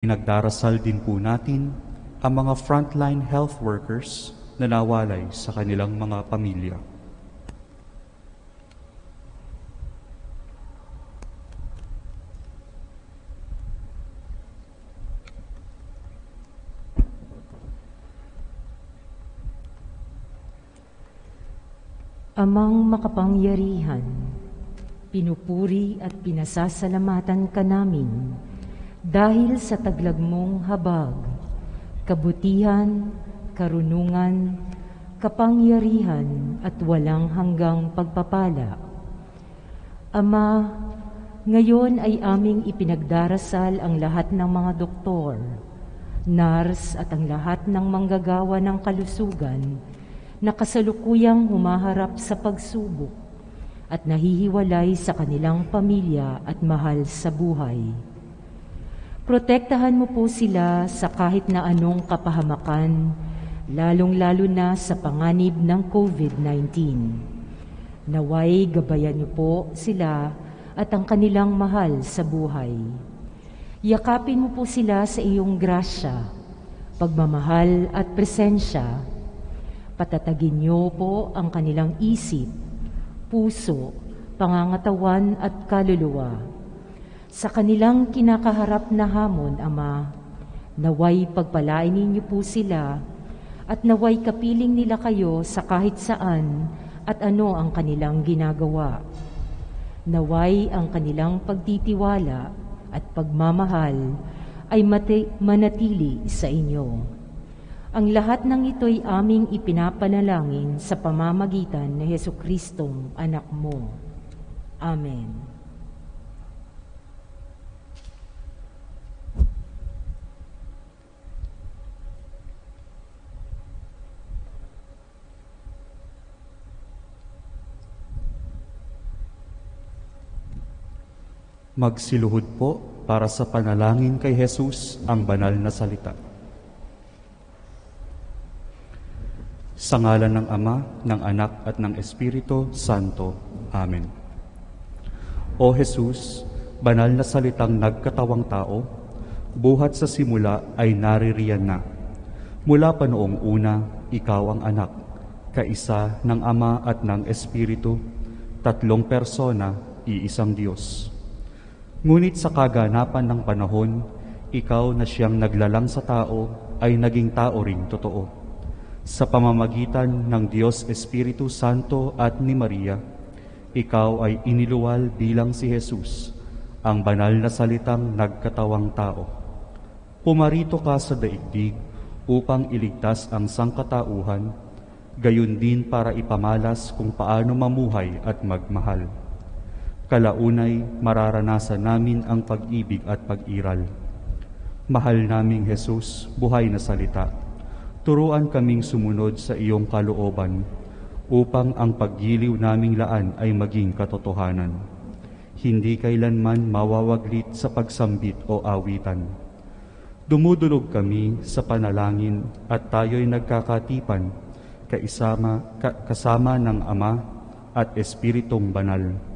Pinagdarasal din po natin ang mga frontline health workers na nawalay sa kanilang mga pamilya. Amang makapangyarihan, pinupuri at pinasasalamatan ka namin dahil sa taglag mong habag, kabutihan, karunungan, kapangyarihan at walang hanggang pagpapala. Ama, ngayon ay aming ipinagdarasal ang lahat ng mga doktor, nurse at ang lahat ng manggagawa ng kalusugan na kasalukuyang humaharap sa pagsubok at nahihiwalay sa kanilang pamilya at mahal sa buhay. Protektahan mo po sila sa kahit na anong kapahamakan, lalong-lalo na sa panganib ng COVID-19. Naway gabayan niyo po sila at ang kanilang mahal sa buhay. Yakapin mo po sila sa iyong grasya, pagmamahal at presensya. Patatagin niyo po ang kanilang isip, puso, pangangatawan at kaluluwa. Sa kanilang kinakaharap na hamon, Ama, naway pagpalain ninyo po sila at naway kapiling nila kayo sa kahit saan at ano ang kanilang ginagawa. Naway ang kanilang pagtitiwala at pagmamahal ay manatili sa inyo. Ang lahat ng ito'y aming ipinapanalangin sa pamamagitan ni Jesucristong anak mo. Amen. Magsiluhod po para sa panalangin kay Jesus ang banal na salita. Sa ngalan ng Ama, ng Anak at ng Espiritu Santo. Amen. O Jesus, banal na salitang nagkatawang tao, buhat sa simula ay naririyan na. Mula pa noong una, ikaw ang anak, kaisa ng Ama at ng Espiritu, tatlong persona, iisang Diyos. Ngunit sa kaganapan ng panahon, ikaw na siyang naglalang sa tao ay naging tao ring totoo. Sa pamamagitan ng Diyos Espiritu Santo at ni Maria, ikaw ay iniluwal bilang si Jesus, ang banal na salitang nagkatawang tao. Pumarito ka sa daigdig upang iligtas ang sangkatauhan, gayon din para ipamalas kung paano mamuhay at magmahal. Kalaunay, mararanasan namin ang pag-ibig at pag-iral. Mahal naming Jesus, buhay na salita, turuan kaming sumunod sa iyong kalooban upang ang paggiliw naming laan ay maging katotohanan. Hindi kailanman mawawaglit sa pagsambit o awitan. Dumudulog kami sa panalangin at tayo'y nagkakatipan kasama ng Ama at Espiritong Banal.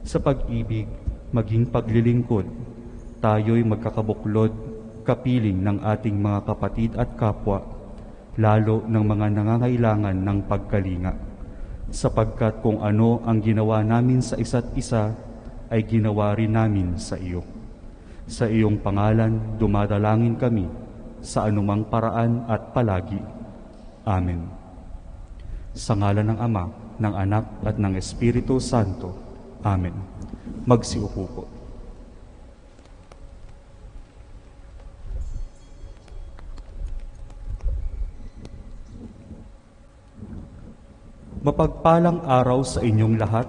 Sa pag-ibig, maging paglilingkod, tayo'y magkakabuklod, kapiling ng ating mga kapatid at kapwa, lalo ng mga nangangailangan ng pagkalinga, sapagkat kung ano ang ginawa namin sa isa't isa, ay ginawa rin namin sa iyo. Sa iyong pangalan, dumadalangin kami sa anumang paraan at palagi. Amen. Sa ngalan ng Ama, ng Anak at ng Espiritu Santo. Amen. Magsiupo po. Mapagpalang araw sa inyong lahat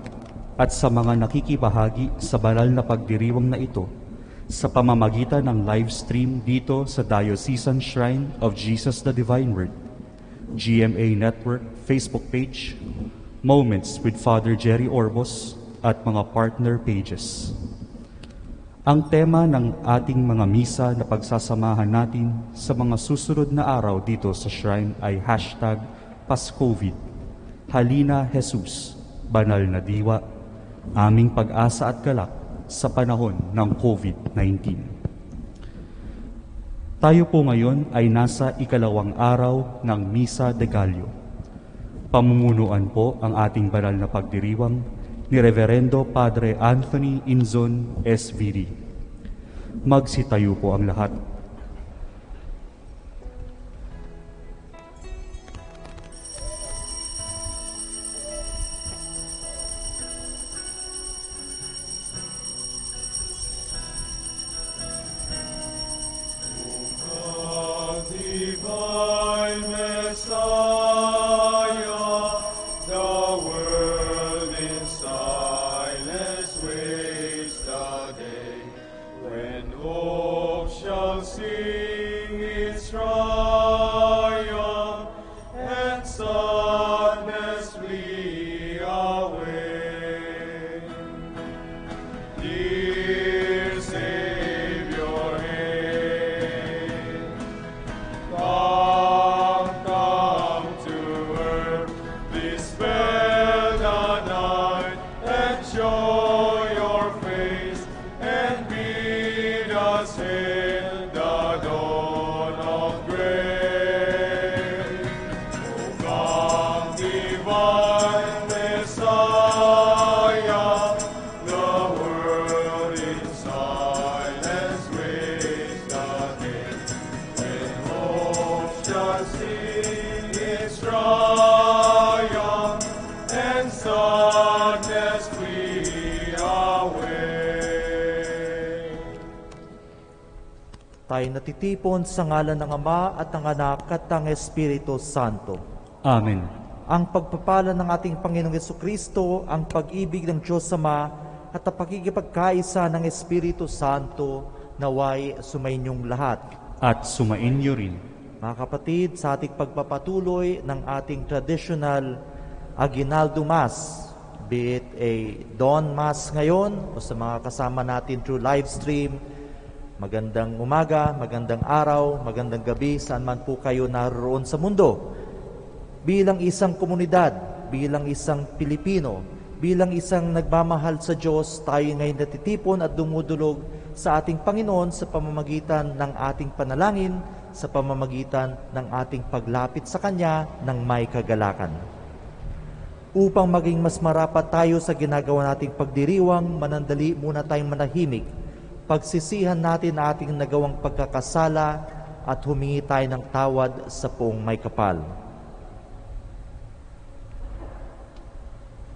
at sa mga nakikibahagi sa banal na pagdiriwang na ito sa pamamagitan ng live stream dito sa Diocesan Shrine of Jesus the Divine Word, GMA Network Facebook page, Moments with Father Jerry Orbos at mga partner pages. Ang tema ng ating mga misa na pagsasamahan natin sa mga susunod na araw dito sa Shrine ay #PasCovid. Halina Jesus, banal na diwa, aming pag-asa at galak sa panahon ng COVID-19. Tayo po ngayon ay nasa ikalawang araw ng Misa de Gallo. Pamumunuan po ang ating banal na pagdiriwang ni Reverendo Padre Anthony Inzon, SVD. Magsitayo po ang lahat. Divine Messiah, the world in silence waits the day when hope shall sing its triumph and sadness flee away. Dear Savior, come to earth, dispel the night, and show your face, and bid us hail the dawn of grace. O come, divine Messiah, the world in silence waits the day when hope shall sing its triumph and sadness flee away. Tayo natitipon sa ngalan ng Ama at ng Anak at ng Espiritu Santo. Amen. Ang pagpapala ng ating Panginoong Jesucristo, ang pag-ibig ng Diyos Ama at ang pakikipagkaisa ng Espiritu Santo naway sumainyong lahat. At sumainyo rin. Mga kapatid, sa ating pagpapatuloy ng ating traditional Aguinaldo Mass, be it a dawn mass ngayon o sa mga kasama natin through live stream, magandang umaga, magandang araw, magandang gabi, saan man po kayo naroon sa mundo. Bilang isang komunidad, bilang isang Pilipino, bilang isang nagmamahal sa Diyos, tayo ngayon natitipon at dumudulog sa ating Panginoon sa pamamagitan ng ating panalangin, sa pamamagitan ng ating paglapit sa Kanya ng may kagalakan. Upang maging mas marapat tayo sa ginagawa nating pagdiriwang, manandali muna tayong manahimik. Pagsisihan natin ang ating nagawang pagkakasala at humingi tayo ng tawad sa Poong May Kapal.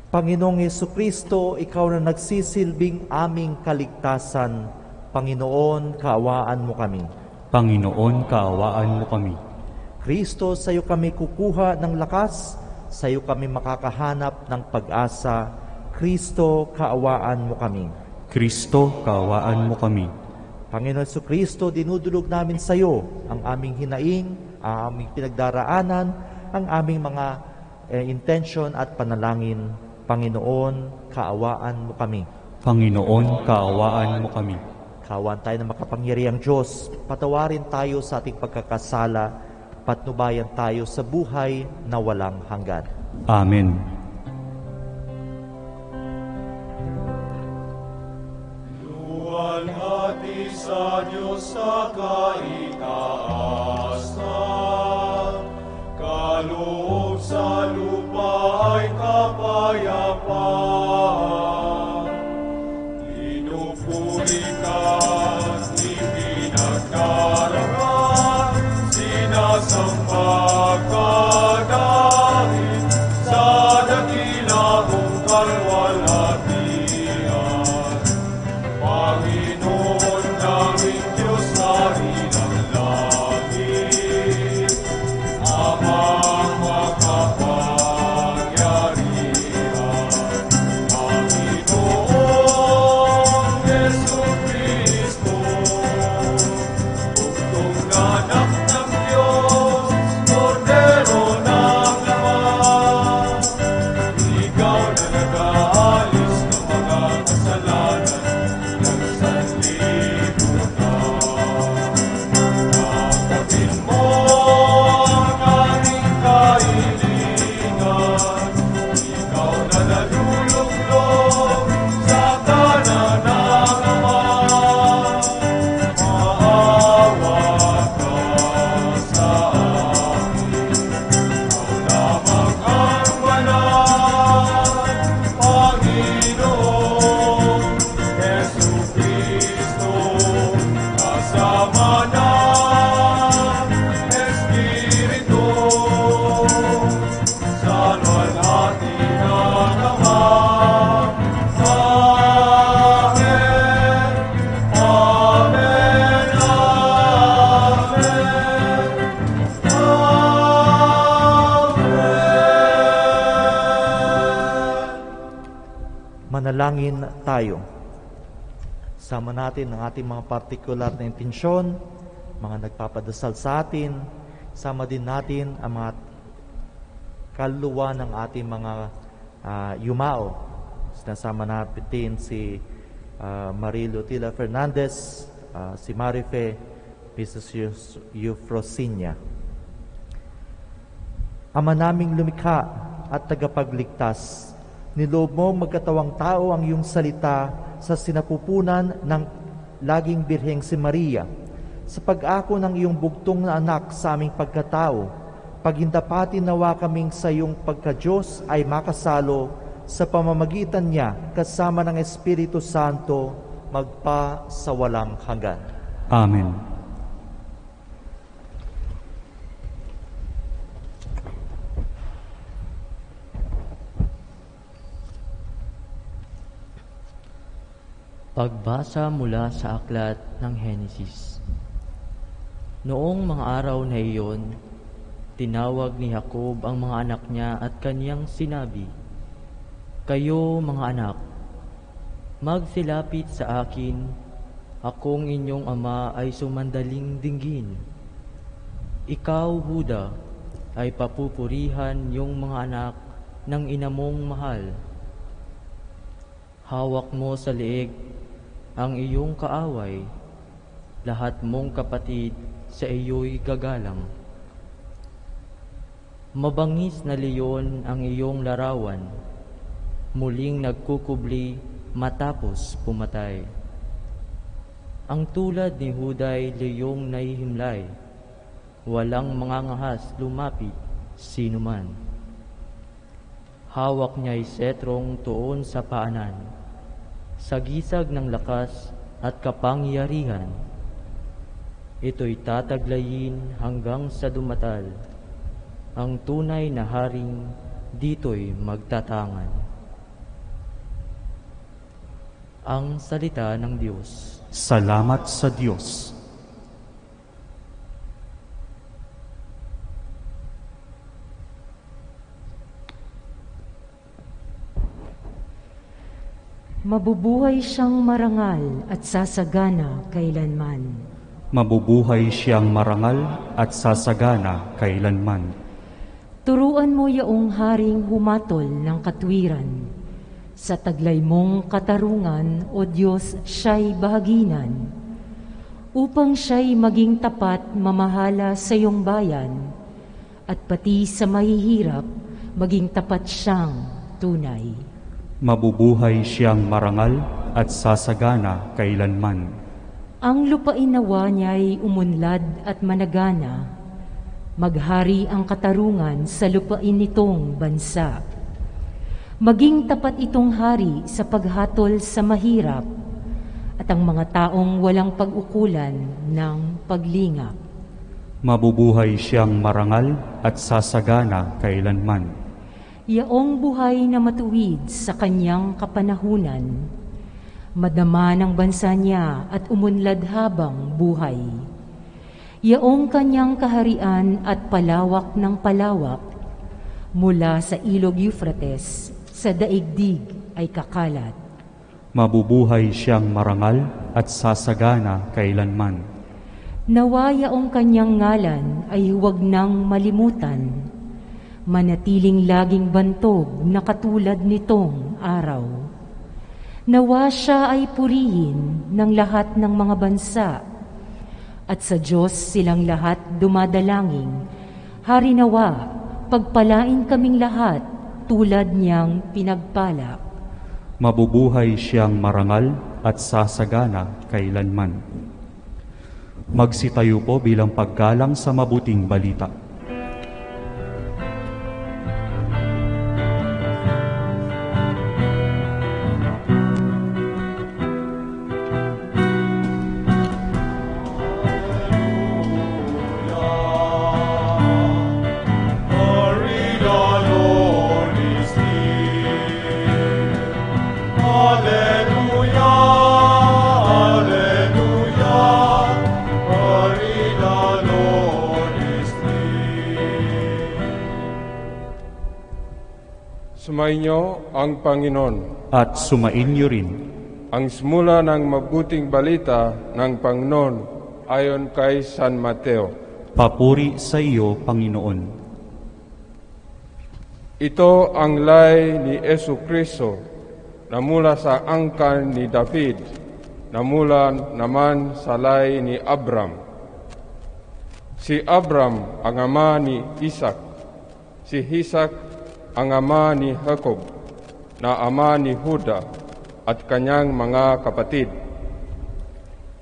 Panginoong Jesucristo, Ikaw na nagsisilbing aming kaligtasan, Panginoon, kaawaan mo kami. Panginoon, kaawaan mo kami. Kristo, sa iyo kami kukuha ng lakas, sa iyo kami makakahanap ng pag-asa. Kristo, kaawaan mo kami. Kristo, kaawaan mo kami. Panginoon Jesucristo, dinudulog namin sa iyo ang aming hinaing, ang aming pinagdaraanan, ang aming mga intention at panalangin. Panginoon, kaawaan mo kami. Panginoon, kaawaan mo kami. Kaawaan tayo ng makapangyarihang Diyos. Patawarin tayo sa ating pagkakasala. Patnubayan tayo sa buhay na walang hanggan. Amen. Luwalhati sa Diyos sa kaitaasan, kaloob sa lupa ay kapayapaan. Pinupuri ka, ipinagdarama, sinasamba ka dahil sa dakila mong kalwalhatian. Panginoon naming Diyos na rinang langit, Amang makapangyarihan, Panginoong Jesucristo, bugtong na anak ng Diyos, Kordero ng laman. Ikaw na nag-aalis ng mga kasalanan ng sanlibutan. Nakapil mo ang aming kahilingan, ikaw na naluluglog sa kanan ng Ama. Maawa ka Manalangin tayo. Sama natin ang ating mga partikular na intensyon, mga nagpapadasal sa atin. Sama din natin ang mga kaluluwa ng ating mga yumao. Sinasama natin si Marilo Tila Fernandez, si Marife, Mrs. Eufrosinia. Ama naming lumikha at tagapagligtas, niloob mo magkatawang tao ang iyong salita sa sinapupunan ng laging birheng si Maria. Sa pag-ako ng iyong bugtong na anak sa aming pagkatao, pagindapatin nawa kaming sa iyong pagka-Diyos ay makasalo sa pamamagitan niya kasama ng Espiritu Santo magpa sa walang hanggan. Amen. Pagbasa mula sa aklat ng Henesis. Noong mga araw na iyon, tinawag ni Jacob ang mga anak niya at kaniyang sinabi, "Kayo mga anak, magsilapit sa akin, akong inyong ama ay sumandaling dinggin. Ikaw, Huda, ay papupurihan yung mga anak ng ina mong mahal. Hawak mo sa leeg ang iyong kaaway, lahat mong kapatid sa iyo'y gagalang. Mabangis na leyon ang iyong larawan, muling nagkukubli matapos pumatay. Ang tulad ni Huday leyong nahihimlay, walang mangangahas lumapit sinuman. Hawak niya'y setrong tuon sa paanan, sa gisag ng lakas at kapangyarihan. Ito'y tataglayin hanggang sa dumatal. Ang tunay na haring dito'y magtatangan." Ang salita ng Diyos. Salamat sa Diyos. Mabubuhay siyang marangal at sasagana kailanman. Mabubuhay siyang marangal at sasagana kailanman. Turuan mo yaong haring humatol ng katwiran. Sa taglay mong katarungan, O Diyos, siya'y bahaginan. Upang siya'y maging tapat mamahala sa iyong bayan, at pati sa mahihirap, maging tapat siyang tunay. Mabubuhay siyang marangal at sasagana kailanman. Ang lupain nawa niya'y umunlad at managana. Maghari ang katarungan sa lupain nitong bansa. Maging tapat itong hari sa paghatol sa mahirap at ang mga taong walang pag-ukulan ng paglingap. Mabubuhay siyang marangal at sasagana kailanman. Yaong buhay na matuwid sa kanyang kapanahunan, madama ng bansa niya at umunlad habang buhay. Yaong kanyang kaharian at palawak ng palawak, mula sa ilog Euphrates, sa daigdig ay kakalat. Mabubuhay siyang marangal at sasagana kailanman. Nawa yaong kanyang ngalan ay huwag nang malimutan, manatiling laging bantog na katulad nitong araw. Nawa siya ay purihin ng lahat ng mga bansa, at sa Diyos silang lahat dumadalangin. Hari nawa, pagpalain kaming lahat tulad niyang pinagpala. Mabubuhay siyang marangal at sasagana kailanman. Magsitayo po bilang paggalang sa mabuting balita. Lord is near. Sumainyo ang Panginoon. At sumainyo rin. Ang simula ng mabuting balita ng Panginoon ayon kay San Mateo. Papuri sa iyo, Panginoon. Ito ang lay ni Jesucristo na mula sa angkan ni David, na mula naman sa lay ni Abram. Si Abram ang ama ni Isaac, si Isaac ang ama ni Jacob, na ama ni Juda at kanyang mga kapatid.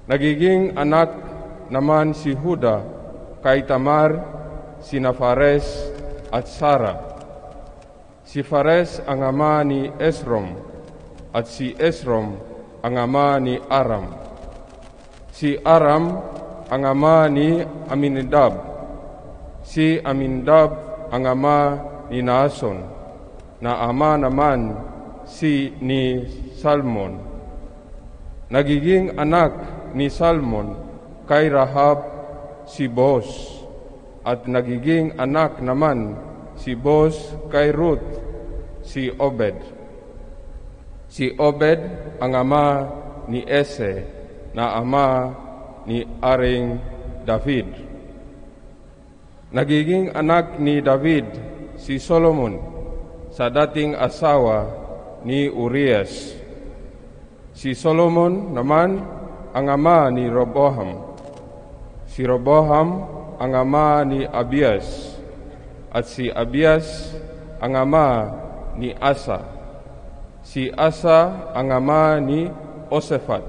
Nagiging anak naman si Juda kay Tamar, sina Fares at Sara. Si Fares ang ama ni Esrom, at si Esrom ang ama ni Aram. Si Aram ang ama ni Aminadab. Si Aminadab ang ama ni Naason, na ama naman ni Salmon. Nagiging anak ni Salmon kay Rahab si Boaz, at nagiging anak naman si Boaz kay Ruth si Obed. Si Obed ang ama ni Ese, na ama ni Aring David. Nagiging anak ni David si Solomon sa dating asawa ni Urias. Si Solomon naman ang ama ni Roboam. Si Roboam ang ama ni Abias, at si Abias ang ama ni Asa. Si Asa ang ama ni Osaphat,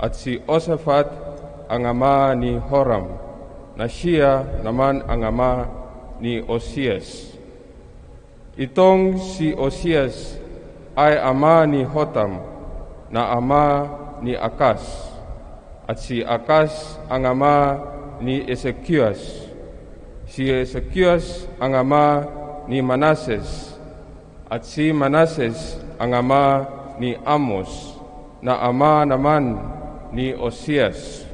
at si Osaphat ang ama ni Horam, na siya naman ang ama ni Osias. Itong si Osias ay ama ni Hotam, na ama ni Akas, at si Akas ang ama ni Ezekias. Si Ezekias ang ama ni Manases, at si Manases ang ama ni Amos, na ama naman ni Osias.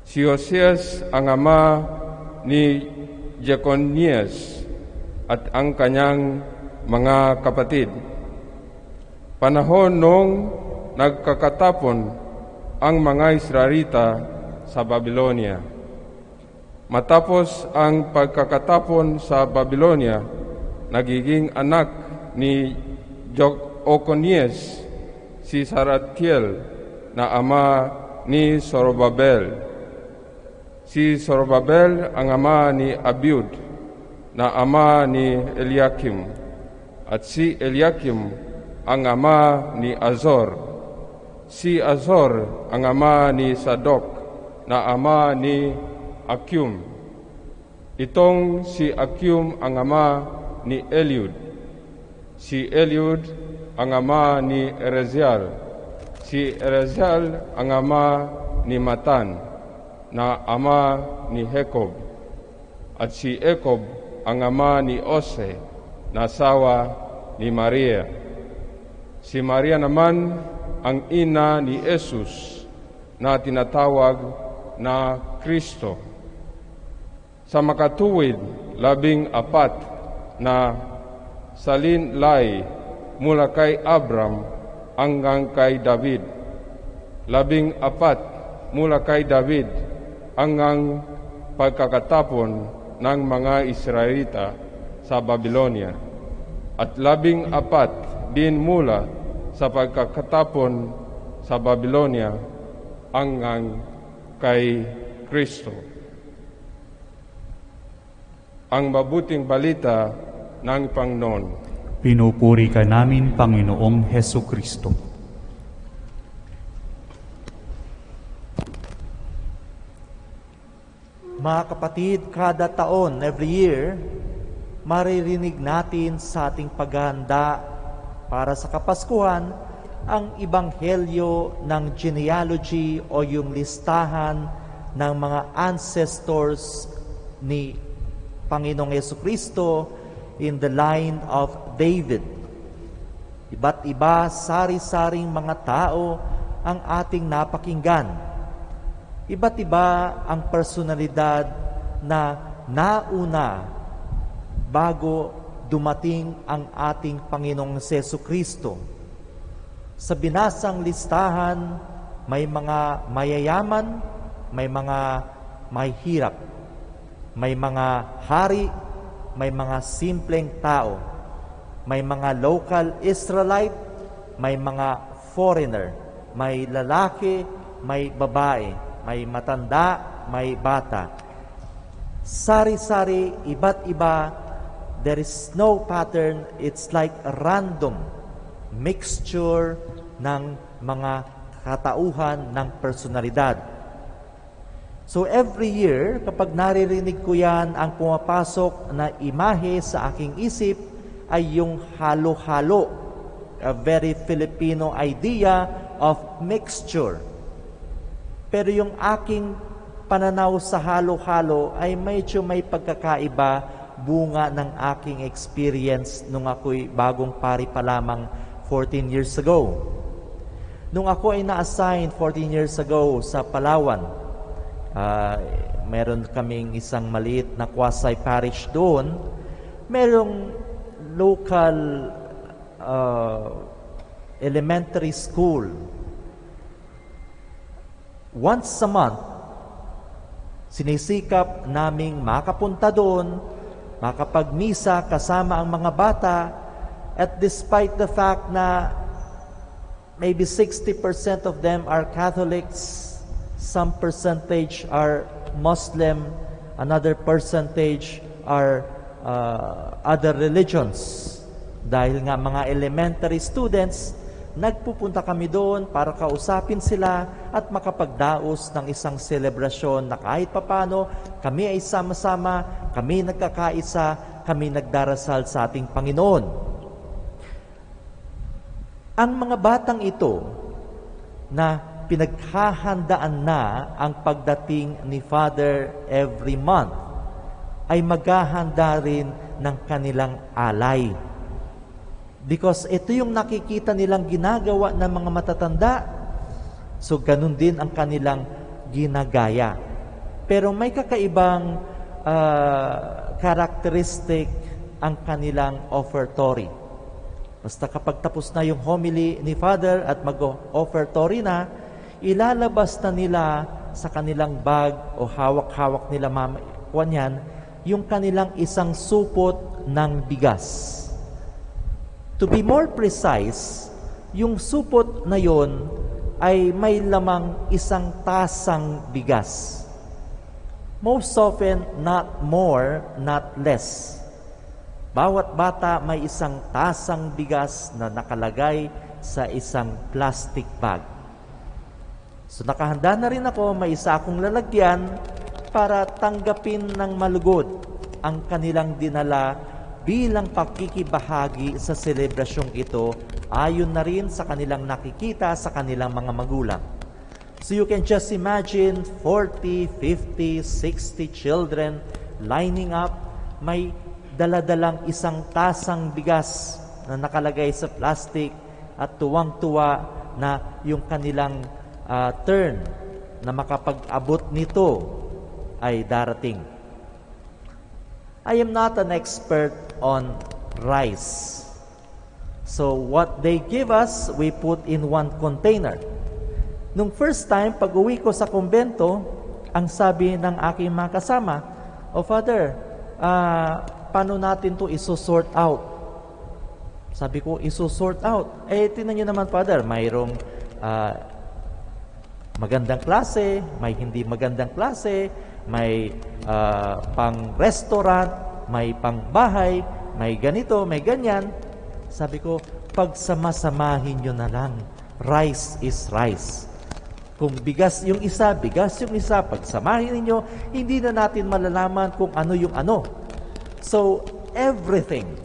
Si Osias ang ama ni Jeconias at ang kanyang mga kapatid. Panahon nung nagkakatapon ang mga Israelita sa Babylonia. Matapos ang pagkakatapon sa Babylonia, nagiging anak ni Jeconias si Saratiel, na ama ni Zorobabel. Si Zorobabel ang ama ni Abiud, na ama ni Eliakim, at si Eliakim ang ama ni Azor. Si Azor ang ama ni Sadok, na ama ni Akyum. Itong si Akyum ang ama ni Eliud. Si Eliud ang ama ni Erezial. Si Erezial ang ama ni Matan, na ama ni Jacob. At si Jacob ang ama ni Ose, na asawa ni Maria. Si Maria naman ang ina ni Jesus, na tinatawag na Kristo. Sa makatuwid, 14 na salinlay mula kay Abram hanggang kay David. 14 mula kay David hanggang pagkakatapon ng mga Israelita sa Babylonia, at 14 din mula sa pagkakatapon sa Babylonia hanggang kay Kristo. Ang mabuting balita ng Panginoon. Pinupuri ka namin, Panginoong Hesu Kristo. Mga kapatid, kada taon, every year, maririnig natin sa ating paghahanda para sa Kapaskuhan ang ibanghelyo ng genealogy o yung listahan ng mga ancestors ni Panginoong Jesucristo in the line of David. Iba't iba, sari-saring mga tao ang ating napakinggan. Iba't iba ang personalidad na nauna bago dumating ang ating Panginoong Jesucristo. Sa binasang listahan, may mga mayayaman, may mga mahihirap, may mga hari, may mga simpleng tao, may mga local Israelite, may mga foreigner, may lalaki, may babae, may matanda, may bata. Sari-sari, iba't iba. There is no pattern. It's like a random mixture ng mga katauhan ng personalidad. So every year, kapag naririnig ko yan, ang pumapasok na imahe sa aking isip ay yung halo-halo. A very Filipino idea of mixture. Pero yung aking pananaw sa halo-halo ay medyo may pagkakaiba, bunga ng aking experience nung ako'y bagong pari pa lamang 14 years ago. Nung ako ay na-assign 14 years ago sa Palawan, meron kaming isang maliit na quasi-parish doon. Merong local elementary school. Once a month, sinisikap naming makapunta doon, makapagmisa kasama ang mga bata, at despite the fact na maybe 60% of them are Catholics, some percentage are Muslim, another percentage are other religions. Dahil nga mga elementary students, nagpupunta kami doon para kausapin sila at makapagdaos ng isang selebrasyon na kahit papano kami ay sama-sama, kami nagkakaisa, kami nagdarasal sa ating Panginoon. Ang mga batang ito na pinaghahandaan na ang pagdating ni Father every month ay maghahanda rin ng kanilang alay. Because ito yung nakikita nilang ginagawa ng mga matatanda, so ganun din ang kanilang ginagaya. Pero may kakaibang characteristic ang kanilang offertory. Basta kapag tapos na yung homily ni Father at mag-offertory na, ilalabas na nila sa kanilang bag o hawak-hawak nila yan, yung kanilang isang supot ng bigas. To be more precise, yung supot na yon ay may lamang isang tasang bigas. Most often, not more, not less. Bawat bata may isang tasang bigas na nakalagay sa isang plastic bag. So nakahanda na rin ako, may isa akong lalagyan para tanggapin ng malugod ang kanilang dinala bilang pakikibahagi sa selebrasyong ito, ayon na rin sa kanilang nakikita sa kanilang mga magulang. So you can just imagine 40, 50, 60 children lining up, may daladalang isang tasang bigas na nakalagay sa plastic at tuwang-tuwa na yung kanilang turn na makapag-abot nito ay darating. I am not an expert on rice. So what they give us, we put in one container. Nung first time, pag-uwi ko sa kumbento, ang sabi ng aking mga kasama, "Oh Father, paano natin to isusort out?" Sabi ko, isusort out. Tingnan nyo naman Father, mayroong magandang klase, may hindi magandang klase, may pang restaurant, may pang bahay, may ganito, may ganyan. Sabi ko, pagsama-samahin nyo na lang. Rice is rice. Kung bigas yung isa, bigas yung isa. Pagsamahin niyo, hindi na natin malalaman kung ano yung ano. So, everything,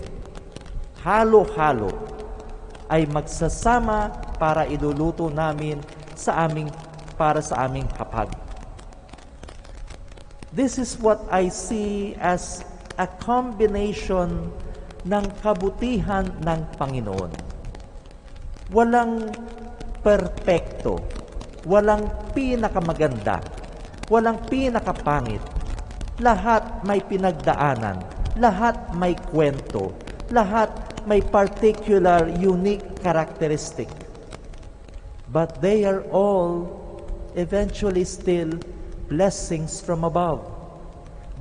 halo-halo, ay magsasama para iluluto namin para sa aming hapag. This is what I see as a combination ng kabutihan ng Panginoon. Walang perpekto, walang pinakamaganda, walang pinakapangit. Lahat may pinagdaanan, lahat may kwento, Lahat may particular, unique characteristic. But they are all eventually still blessings from above.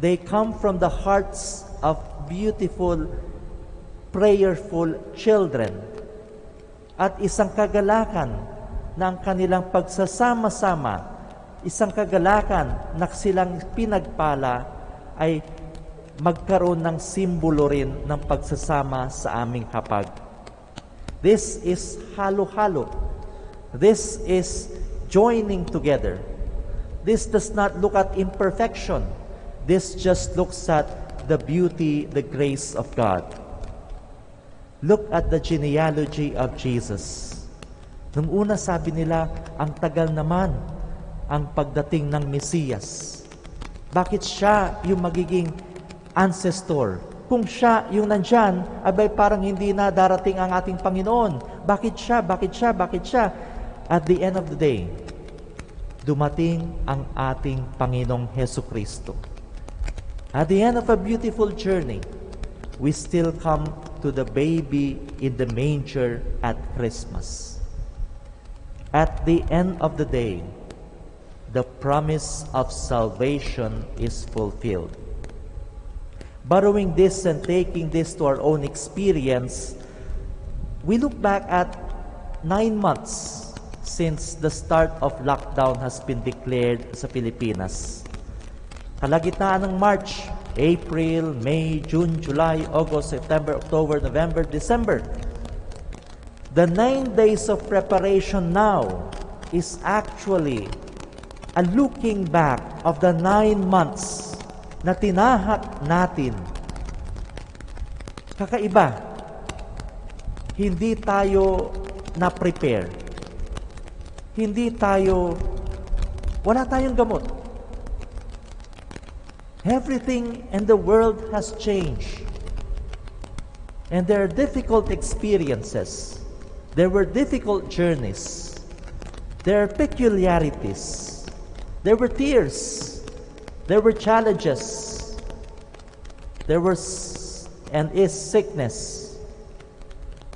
They come from the hearts of beautiful, prayerful children. At isang kagalakan na ang kanilang pagsasama-sama, isang kagalakan na silang pinagpala ay magkaroon ng simbolo rin ng pagsasama sa aming hapag. This is halo-halo. This is joining together. This does not look at imperfection. This just looks at the beauty, the grace of God. Look at the genealogy of Jesus. Nung una sabi nila, ang tagal naman ang pagdating ng Mesiyas. Bakit siya yung magiging ancestor? Kung siya yung nandyan, abay parang hindi na darating ang ating Panginoon. Bakit siya? Bakit siya? Bakit siya? At the end of the day, dumating ang ating Panginoong Hesukristo. At the end of a beautiful journey, we still come to the baby in the manger at Christmas. At the end of the day, the promise of salvation is fulfilled. Borrowing this and taking this to our own experience, we look back at 9 months since the start of lockdown has been declared sa Pilipinas. Kalagitnaan ng March, April, May, June, July, August, September, October, November, December. The 9 days of preparation now is actually a looking back of the 9 months na tinahak natin. Kakaiba. Hindi tayo na-prepare. Wala tayong gamot. Everything in the world has changed. And there are difficult experiences. There were difficult journeys. There are peculiarities. There were tears. There were challenges. There was and is sickness.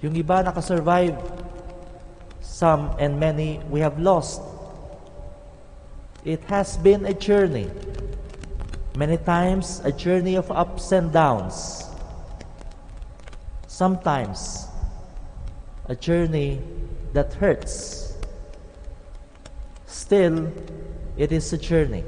Yung iba nakasurvive. Some and many we have lost. It has been a journey. Many times, a journey of ups and downs. Sometimes, a journey that hurts. Still, it is a journey.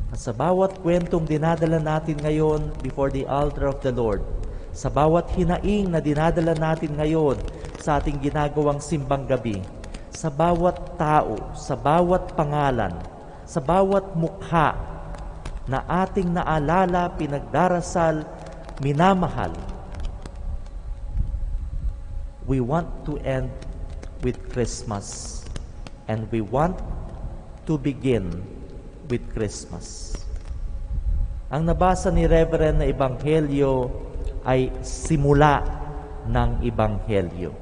At sa bawat kwentong dinadala natin ngayon before the altar of the Lord, sa bawat hinaing na dinadala natin ngayon sa ating ginagawang simbang gabi, sa bawat tao, sa bawat pangalan, sa bawat mukha, na ating naalala, pinagdarasal, minamahal. We want to end with Christmas and we want to begin with Christmas. Ang nabasa ni Reverend na Ebanghelyo ay simula ng Ebanghelyo.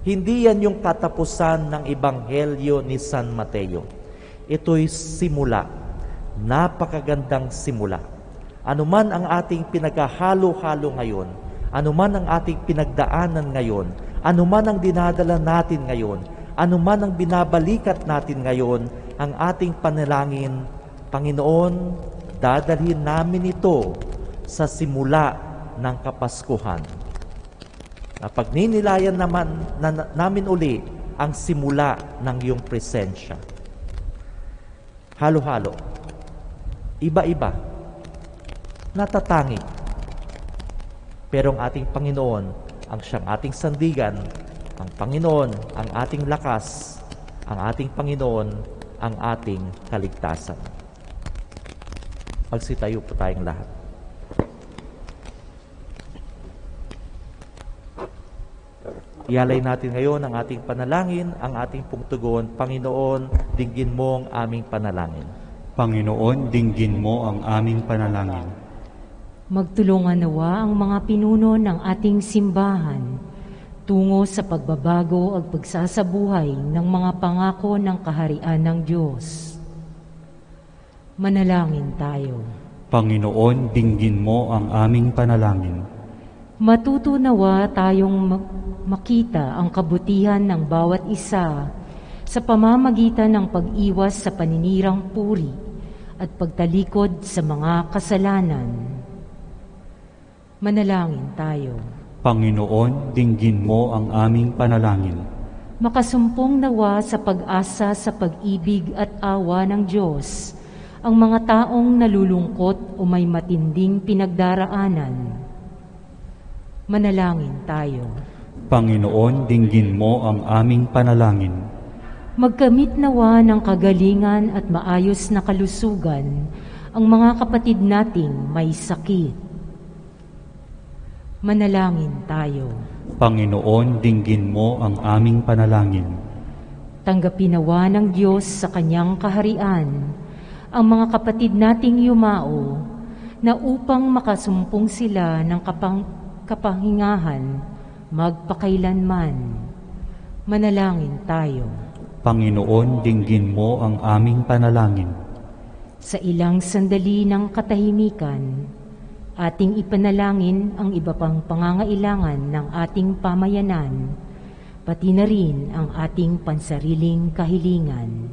Hindi yan yung katapusan ng Ebanghelyo ni San Mateo. Ito'y simula. Napakagandang simula. Anuman ang ating pinaghahalo-halo ngayon, anuman ang ating pinagdaanan ngayon, anuman ang dinadala natin ngayon, anuman ang binabalikat natin ngayon, ang ating panalangin, Panginoon, dadalhin namin ito sa simula ng Kapaskuhan. Pagninilayan namin uli ang simula ng iyong presensya. Halo-halo. Iba-iba, natatangi. Pero ang ating Panginoon, ang siyang ating sandigan, ang Panginoon, ang ating lakas, ang ating Panginoon, ang ating kaligtasan. Magsitayo po tayong lahat. Ialay natin ngayon ang ating panalangin, ang ating pungtugon, Panginoon, dinggin mo ang aming panalangin. Panginoon, dinggin mo ang aming panalangin. Magtulungan nawa ang mga pinuno ng ating simbahan tungo sa pagbabago at pagsasabuhay ng mga pangako ng kaharian ng Diyos. Manalangin tayo. Panginoon, dinggin mo ang aming panalangin. Matutunawa tayong makita ang kabutihan ng bawat isa sa pamamagitan ng pag-iwas sa paninirang puri at pagtalikod sa mga kasalanan. Manalangin tayo. Panginoon, dinggin mo ang aming panalangin. Makasumpong nawa sa pag-asa sa pag-ibig at awa ng Diyos ang mga taong nalulungkot o may matinding pinagdaraanan. Manalangin tayo. Panginoon, dinggin mo ang aming panalangin. Magkamit nawa ng kagalingan at maayos na kalusugan ang mga kapatid nating may sakit. Manalangin tayo. Panginoon, dinggin mo ang aming panalangin. Tanggapin nawa ng Diyos sa Kanyang kaharian ang mga kapatid nating yumao na upang makasumpong sila ng kapahingahan magpakailanman. Manalangin tayo. Panginoon, dinggin mo ang aming panalangin. Sa ilang sandali ng katahimikan, ating ipanalangin ang iba pang pangangailangan ng ating pamayanan, pati na rin ang ating pansariling kahilingan.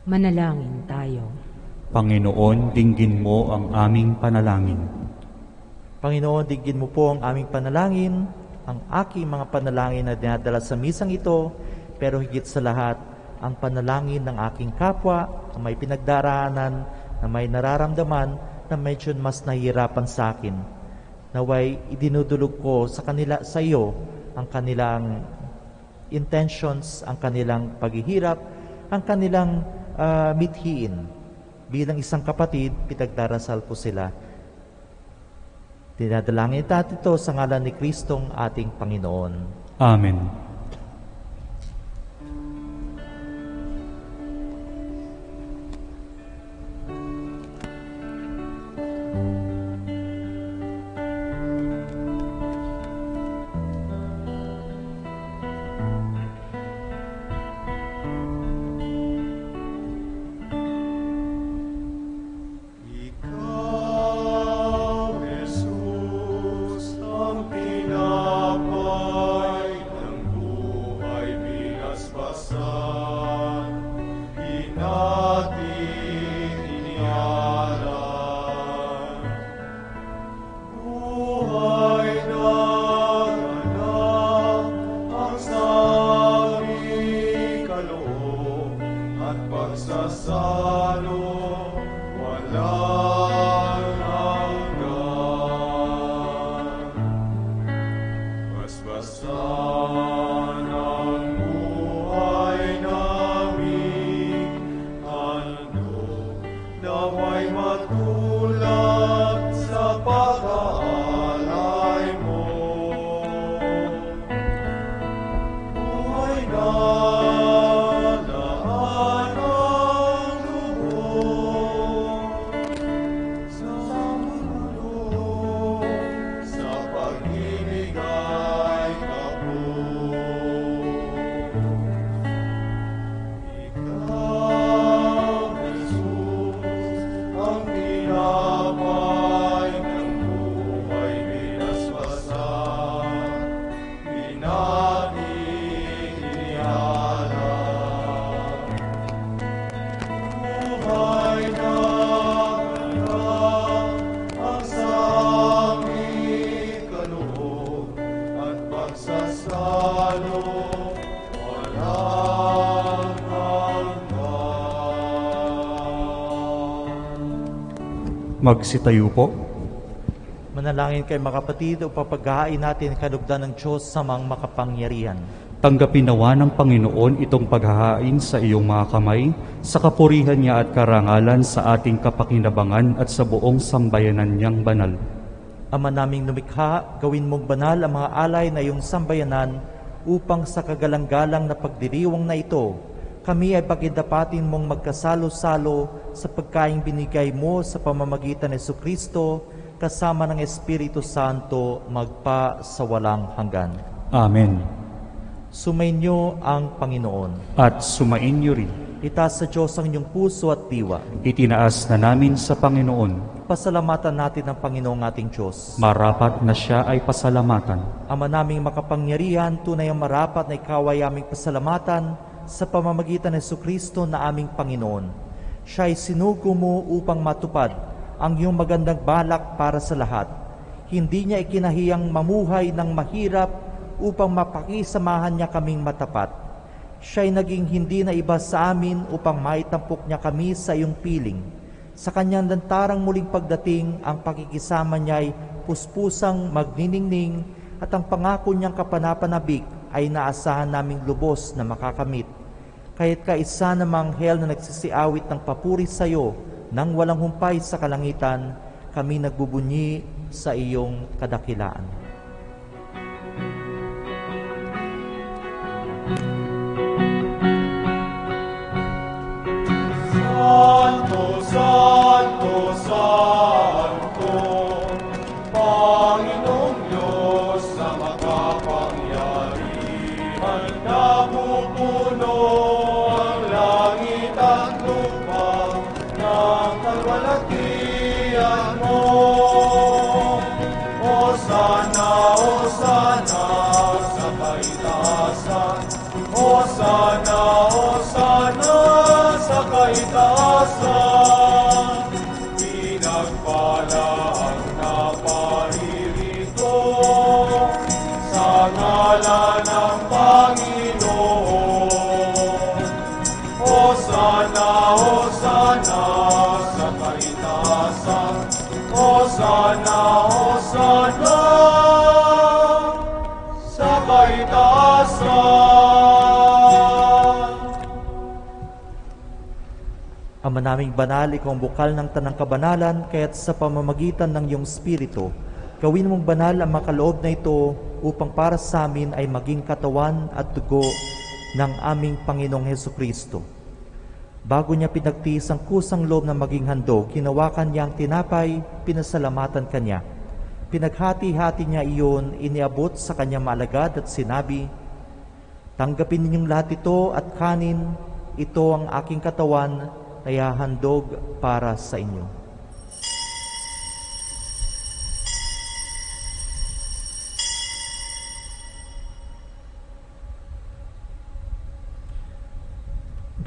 Manalangin tayo. Panginoon, dinggin mo ang aming panalangin. Panginoon, dinggin mo po ang aming panalangin, ang aking mga panalangin na dinadala sa misang ito, pero higit sa lahat, ang panalangin ng aking kapwa na may pinagdaraanan, na may nararamdaman, na medyo mas nahihirapan sa akin. Naway idinudulog ko sa kanila, sa iyo, ang kanilang intentions, ang kanilang paghihirap, ang kanilang mithiin. Bilang isang kapatid, pinagdarasal ko sila. Dinadalangin natin ito sa ngalan ni Kristong ating Panginoon. Amen. Magsitayo po. Manalangin kayo mga kapatid o papaghahain natin kalugdan ng Diyos sa mga makapangyarihan. Tanggapin nawa ng Panginoon itong paghahain sa iyong mga kamay, sa kapurihan niya at karangalan sa ating kapakinabangan at sa buong sambayanan niyang banal. Ama naming lumikha, gawin mong banal ang mga alay na iyong sambayanan upang sa kagalang-galang na pagdiriwang na ito, kami ay pagindapatin mong magkasalo-salo sa pagkaing binigay mo sa pamamagitan ni Jesucristo kasama ng Espiritu Santo magpa sa walang hanggan. Amen. Sumainyo ang Panginoon. At sumainyo rin. Itaas sa Diyos ang inyong puso at diwa. Itinaas na namin sa Panginoon. Pasalamatan natin ang Panginoong ating Diyos. Marapat na siya ay pasalamatan. Ama naming makapangyarihan, tunay ang marapat na ikaw ay aming pasalamatan sa pamamagitan ng Jesucristo na aming Panginoon. Siya ay sinugo mo upang matupad ang iyong magandang balak para sa lahat. Hindi niya ikinahiyang mamuhay ng mahirap upang mapakisamahan niya kaming matapat. Siya ay naging hindi na iba sa amin upang maitampok niya kami sa iyong piling. Sa kanyang lantarang muling pagdating, ang pakikisama niya ay puspusang magniningning at ang pangako niyang kapanapanabik ay naasahan naming lubos na makakamit. Kaya't kaisa namang anghel na nagsisiawit ng papuri sa iyo nang walang humpay sa kalangitan, kami nagbubunyi sa iyong kadakilaan. Santo, Santo, Santo, Panginoong Diyos na makapangyarihan, napupuno ang langit at lupa ng kalwalhatian mo. Hosana, Hosana sa kaitaasan, Hosana, Hosana sa kaitaasan, pinagpala ang naparirito sa ngalan ng Panginoon. Hosana, Hosana sa kaitaasan, Hosana, Hosana sa kaitaasan. Ama naming banal, ikaw ang bukal ng tanang kabanalan, kaya't sa pamamagitan ng iyong Espiritu, gawin mong banal ang makaloob na ito upang para sa amin ay maging katawan at dugo ng aming Panginoong Hesukristo. Bago niya pinagtiis ang kusang loob na maging handog, hinawakan niya ang tinapay, pinasalamatan kanya. Pinaghati-hati niya iyon, iniabot sa kanyang maalagad at sinabi, "Tanggapin ninyong lahat ito at kanin, ito ang aking katawan, na handog para sa inyo."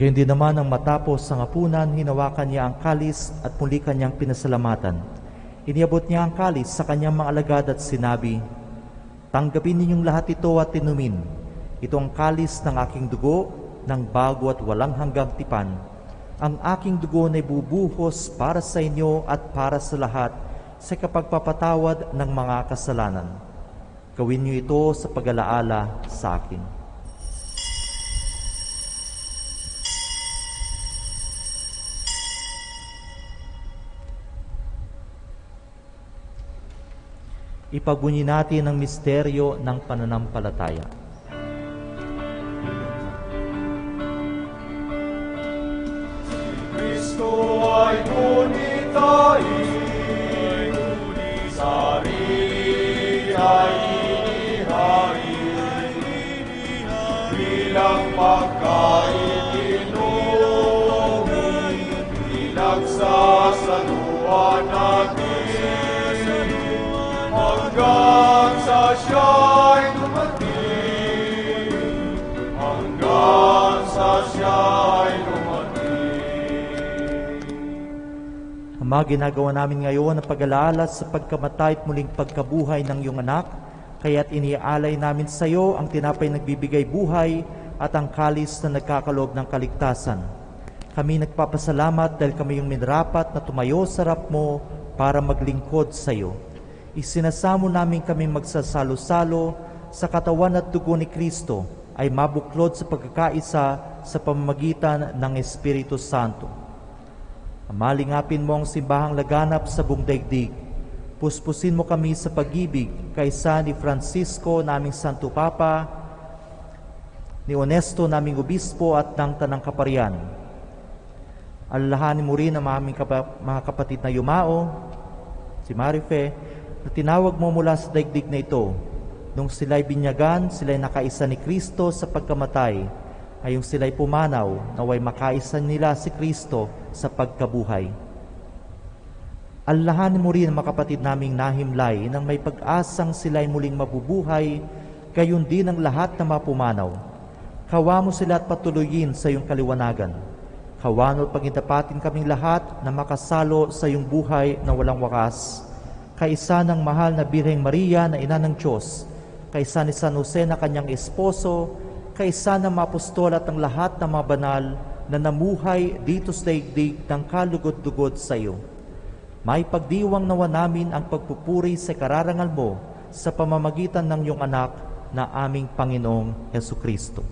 Gayon din naman ang matapos ang hapunan, hinawakan niya ang kalis at muli kanyang pinasalamatan. Iniabot niya ang kalis sa kanyang mga alagad at sinabi, "Tanggapin ninyong lahat ito at inumin. Ito ang kalis ng aking dugo, ng bago at walang hanggang tipan. Ang aking dugo na bubuhos para sa inyo at para sa lahat sa kapagpapatawad ng mga kasalanan. Gawin niyo ito sa pag-alaala sa akin." Ipagbunyi natin ang misteryo ng pananampalataya. Kristo ay gunitahin, sarili ay inihain, bilang pagkain inumin, pinagsasaluhan natin, hanggang sa siya'y dumating, hanggang sa siya'y dumating. Ama, ginagawa namin ngayon ang pag-alaala sa pagkamatay at muling pagkabuhay ng iyong anak, kaya't iniaalay namin sa iyo ang tinapay nagbibigay buhay at ang kalis na nagkakaloob ng kaligtasan. Kami nagpapasalamat dahil kami yung minarapat na tumayo sa harap mo para maglingkod sa iyo. Isinasamo namin kami magsasalo-salo sa katawan at dugo ni Kristo ay mabuklod sa pagkakaisa sa pamamagitan ng Espiritu Santo. Amalingapin mo ang simbahang laganap sa buong daigdig. Puspusin mo kami sa pag-ibig kaysa ni Francisco, naming Santo Papa, ni Honesto, naming Obispo at ng Tanang Kaparian. Alalahanin mo rin ang mga kapatid na yumao, si Marife, na tinawag mo mula sa daigdig na ito Nung sila'y binyagan, sila'y nakaisa ni Kristo sa pagkamatay. Ngayong sila'y pumanaw, naway makaisa nila si Kristo sa pagkabuhay. Allahanin mo rin, mga kapatid naming nahimlay, nang may pag-asang sila'y muling mabubuhay, gayon din ang lahat na mapumanaw. Kawa mo sila at patuloyin sa iyong kaliwanagan. Kawan mo pagindapatin kaming lahat na makasalo sa iyong buhay na walang wakas. Kaisa ng mahal na Birheng Maria na ina ng Diyos, kaisa ni San Jose na kanyang esposo, kaisa ng mga apostol at ang lahat ng mga banal na namuhay dito sa daigdig ng kalugod-lugod sa iyo. May pagdiwang nawa namin ang pagpupuri sa kararangal mo sa pamamagitan ng iyong anak na aming Panginoong Hesukristo.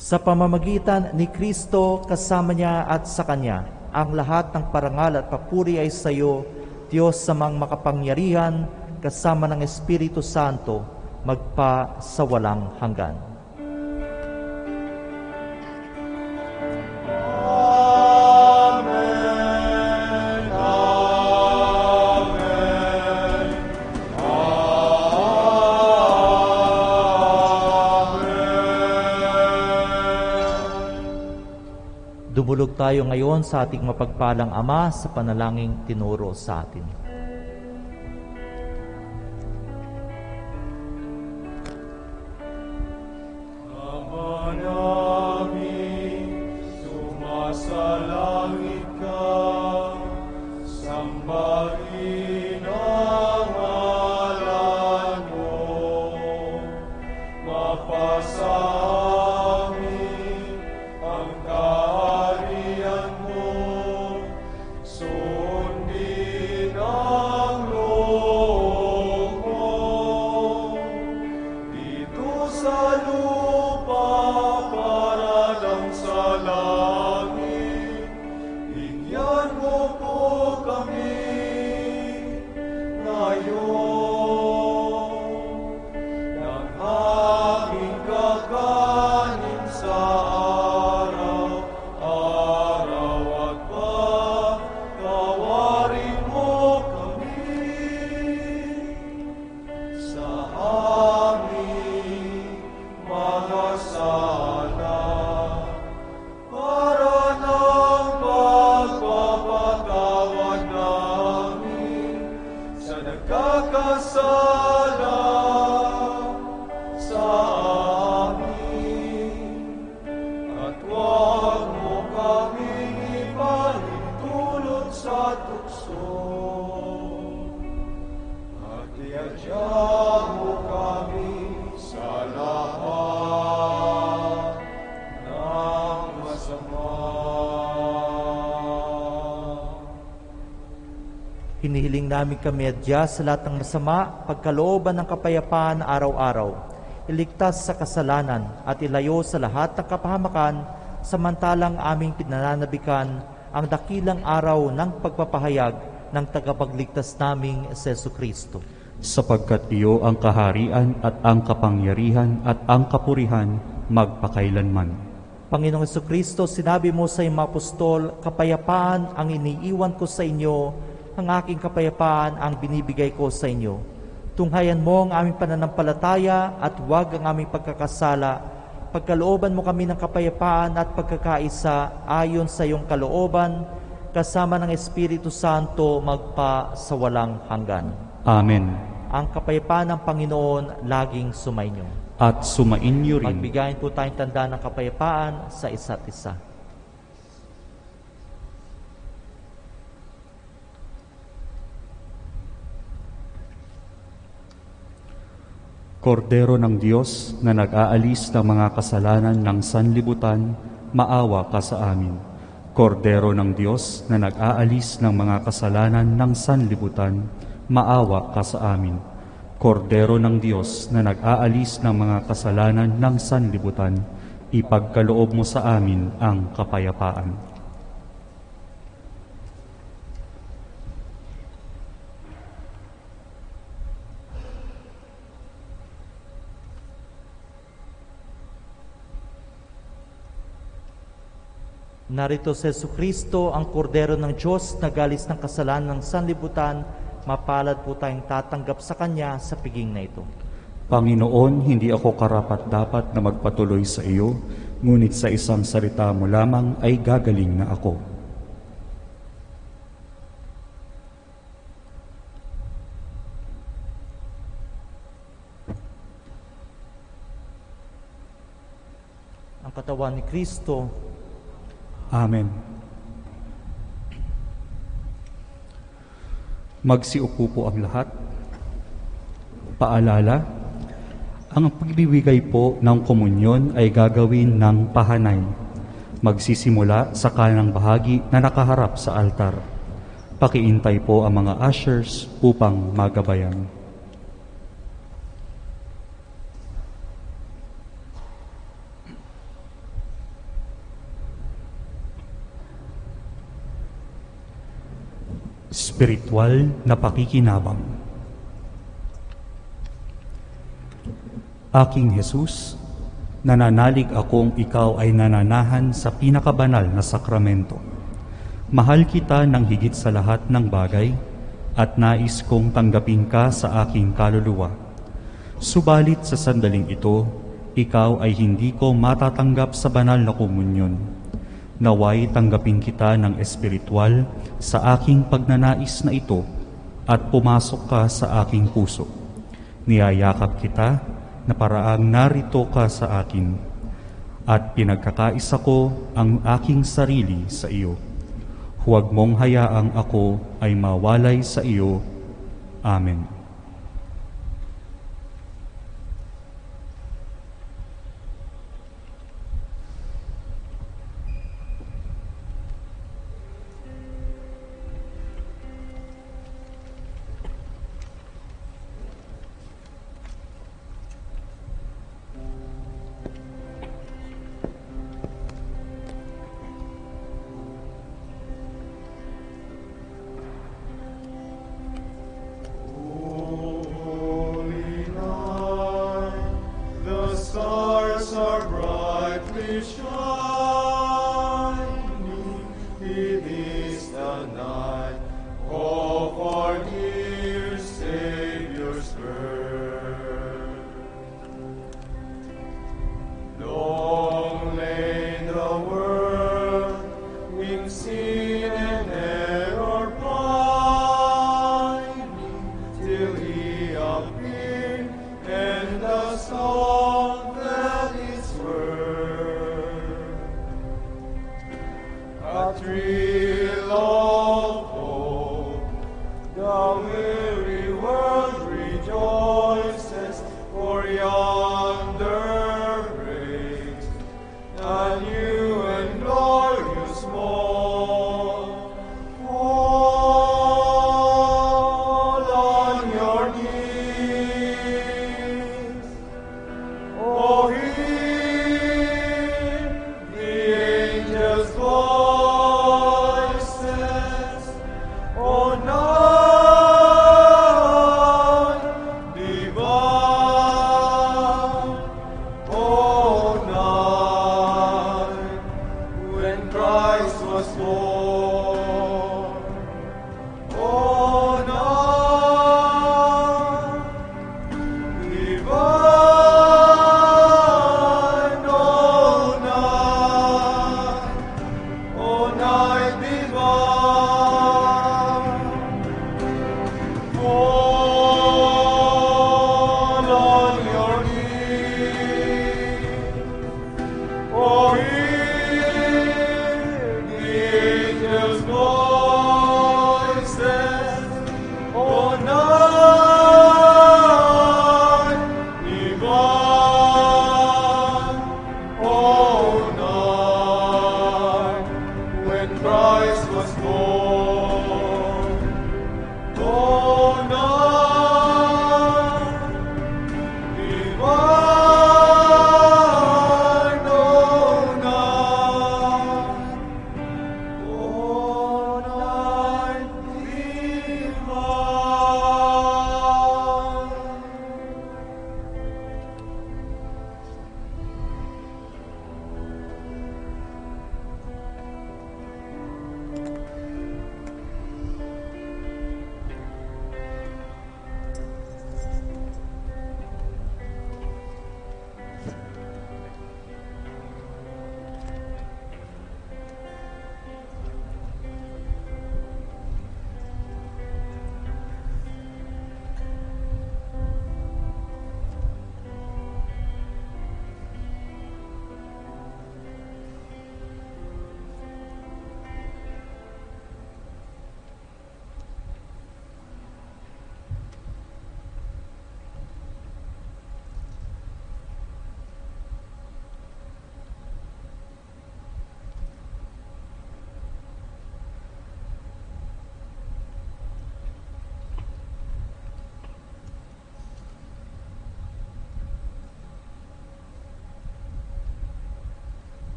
Sa pamamagitan ni Kristo, kasama niya at sa Kanya, ang lahat ng parangal at papuri ay sa iyo, Diyos samang makapangyarihan, kasama ng Espiritu Santo, magpa sa walang hanggan. Dumulog tayo ngayon sa ating mapagpalang Ama sa panalangin tinuro sa atin. Ama namin, sumasalangit ka, sambahin ang ngalan mo, mapasa amin ang kaharian mo, sundin ang loob mo, dito sa lupa para lang sa langit. Bigyan mo po kami ngayon ng aming kakanin sa araw-araw at patawarin mo kami sa aming mga sala para ng pagpapatawad namin sa nagkakasala sa amin. At huwag mo kaming ipahintulot sa tukso, at iadya mo kami sa lahat ng masama. Hinihiling namin kami adya sa lahat ng masama, pagkalooban ng kapayapaan araw-araw, iligtas sa kasalanan at ilayo sa lahat ng kapahamakan, samantalang aming pinananabikan ang dakilang araw ng pagpapahayag ng tagapagligtas naming si Jesucristo. Sapagkat iyo ang kaharian at ang kapangyarihan at ang kapurihan magpakailanman. Panginoong Jesucristo, sinabi mo sa iyong mga apostol, kapayapaan ang iniiwan ko sa inyo, ang aking kapayapaan ang binibigay ko sa inyo. Tunghayan mo ang aming pananampalataya at huwag ang aming pagkakasala. Pagkalooban mo kami ng kapayapaan at pagkakaisa ayon sa iyong kalooban, kasama ng Espiritu Santo magpa sa walang hanggan. Amen. Ang kapayapaan ng Panginoon laging sumainyo. At sumainyo rin. Magbigayin po tayong tanda ng kapayapaan sa isa't isa. Kordero ng Diyos na nag-aalis ng mga kasalanan ng sanlibutan, maawa ka sa amin. Kordero ng Diyos na nag-aalis ng mga kasalanan ng sanlibutan, maawa ka sa amin. Kordero ng Diyos na nag-aalis ng mga kasalanan ng sanlibutan, ipagkaloob mo sa amin ang kapayapaan. Narito si Jesucristo, ang Kordero ng Diyos na galis ng kasalanan ng sanlibutan. mapalad po tayong tatanggap sa Kanya sa piging na ito. Panginoon, hindi ako karapat-dapat na magpatuloy sa iyo, ngunit sa isang salita mo lamang ay gagaling na ako. Ang katawan ni Kristo. Amen. Magsiupo po ang lahat. Paalala, ang pagbibigay po ng komunyon ay gagawin ng pahanay. Magsisimula sa kanang bahagi na nakaharap sa altar. Pakiintay po ang mga ushers upang magabayan. Spiritual na pakikinabang. Aking Jesus, nananalig akong ikaw ay nananahan sa pinakabanal na sakramento. Mahal kita ng higit sa lahat ng bagay at nais kong tanggapin ka sa aking kaluluwa. Subalit sa sandaling ito, ikaw ay hindi ko matatanggap sa banal na komunyon. Naway tanggapin kita ng espiritual sa aking pagnanais na ito at pumasok ka sa aking puso. Niyayakap kita na paraang narito ka sa akin at pinagkakaisa ko ang aking sarili sa iyo. Huwag mong hayaang ako ay mawalay sa iyo. Amen.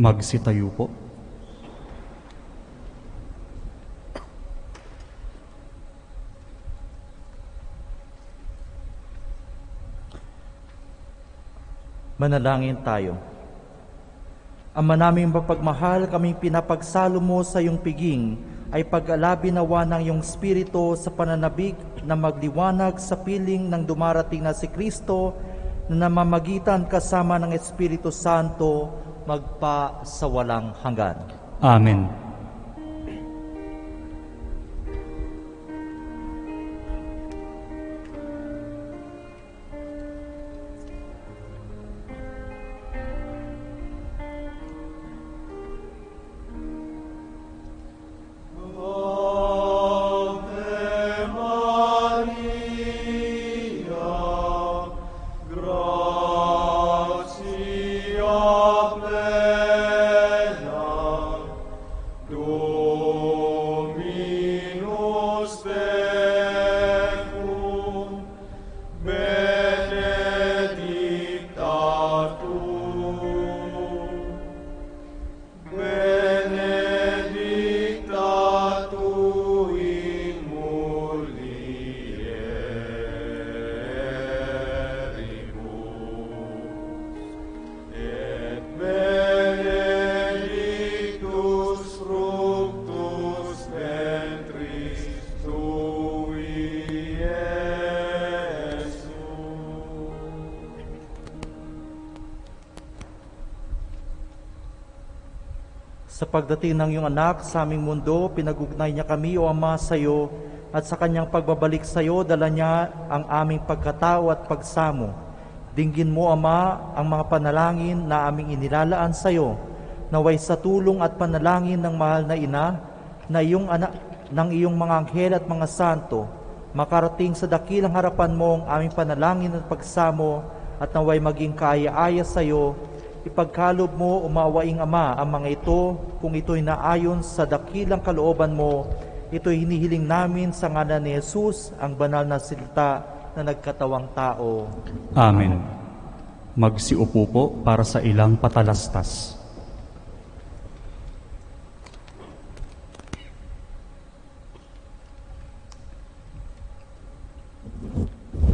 Magsitayo po. Manalangin tayo. Ama naming mapagmahal, kaming pinapagsalo mo sa iyong piging, ay pag-alabi nawa ng iyong Espiritu sa pananabik na magliwanag sa piling ng dumarating na si Kristo na namamagitan kasama ng Espiritu Santo magpa sa walang hanggan. Amen. Sa pagdating ng iyong anak sa aming mundo, pinagugnay niya kami, O Ama, sa iyo, at sa kanyang pagbabalik sa iyo, dala niya ang aming pagkatao at pagsamo. Dinggin mo, Ama, ang mga panalangin na aming inilalaan sa iyo, naway sa tulong at panalangin ng mahal na ina, na iyong anak, ng iyong mga anghel at mga santo, makarating sa dakilang harapan mo ang aming panalangin at pagsamo, at naway maging kaaya-aya sa iyo. Ipagkalob mo, umawaing Ama, ang mga ito, kung ito'y naayon sa dakilang kalooban mo. Ito'y hinihiling namin sa ngalan ni Jesus, ang banal na salita na nagkatawang tao. Amen. Magsiupo po para sa ilang patalastas.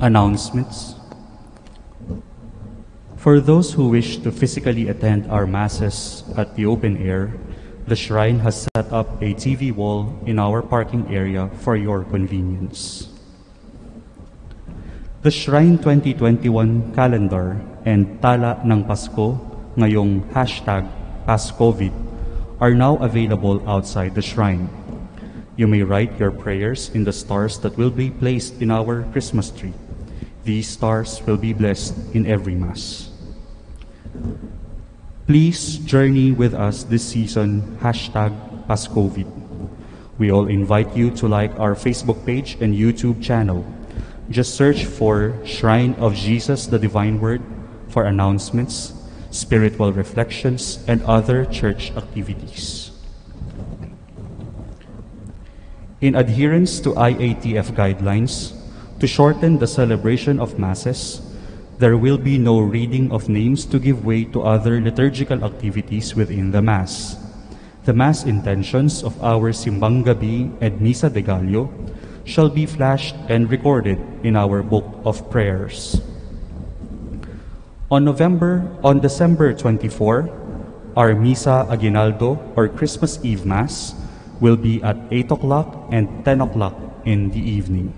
Announcements. For those who wish to physically attend our masses at the open air, the shrine has set up a TV wall in our parking area for your convenience. The Shrine 2021 calendar and tala ng Pasko ngayong #PasCovid are now available outside the shrine. You may write your prayers in the stars that will be placed in our Christmas tree. These stars will be blessed in every Mass. Please journey with us this season, #PasCovid. We all invite you to like our Facebook page and YouTube channel. Just search for Shrine of Jesus the Divine Word for announcements, spiritual reflections, and other church activities. In adherence to IATF guidelines, to shorten the celebration of Masses, there will be no reading of names to give way to other liturgical activities within the Mass. The Mass intentions of our Simbang Gabi and Misa de Gallo shall be flashed and recorded in our Book of Prayers. On December 24, our Misa Aguinaldo or Christmas Eve Mass will be at 8 o'clock and 10 o'clock in the evening.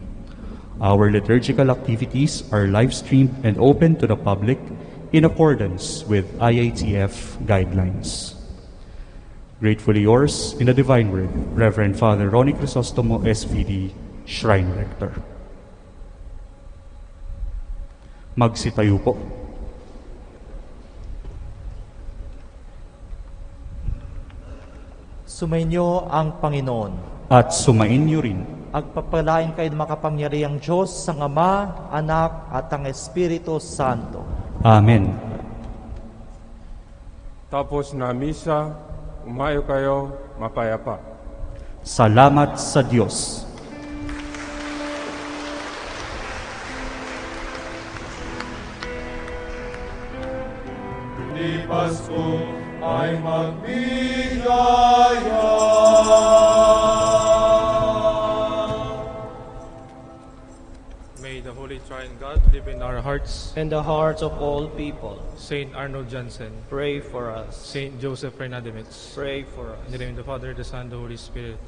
Our liturgical activities are live-streamed and open to the public in accordance with IATF guidelines. Gratefully yours, in the Divine Word, Reverend Father Ronnie Crisostomo, SVD, Shrine Rector. Magsitayo po. Sumainyo ang Panginoon. At sumainyo rin. Agpapalain kayo ng makapangyarihang Diyos sa Ama, Anak, at ang Espiritu Santo. Amen. Tapos na misa, umayo kayo mapayapa. Salamat sa Diyos. Ni Pasko, ay magbigaya. May the Holy Triune God live in our hearts. and the hearts of all people. Saint Arnold Jansen, Pray for us. Saint Joseph Reynadimits. Pray for us. In the name of the Father, the Son, the Holy Spirit.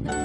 Amen.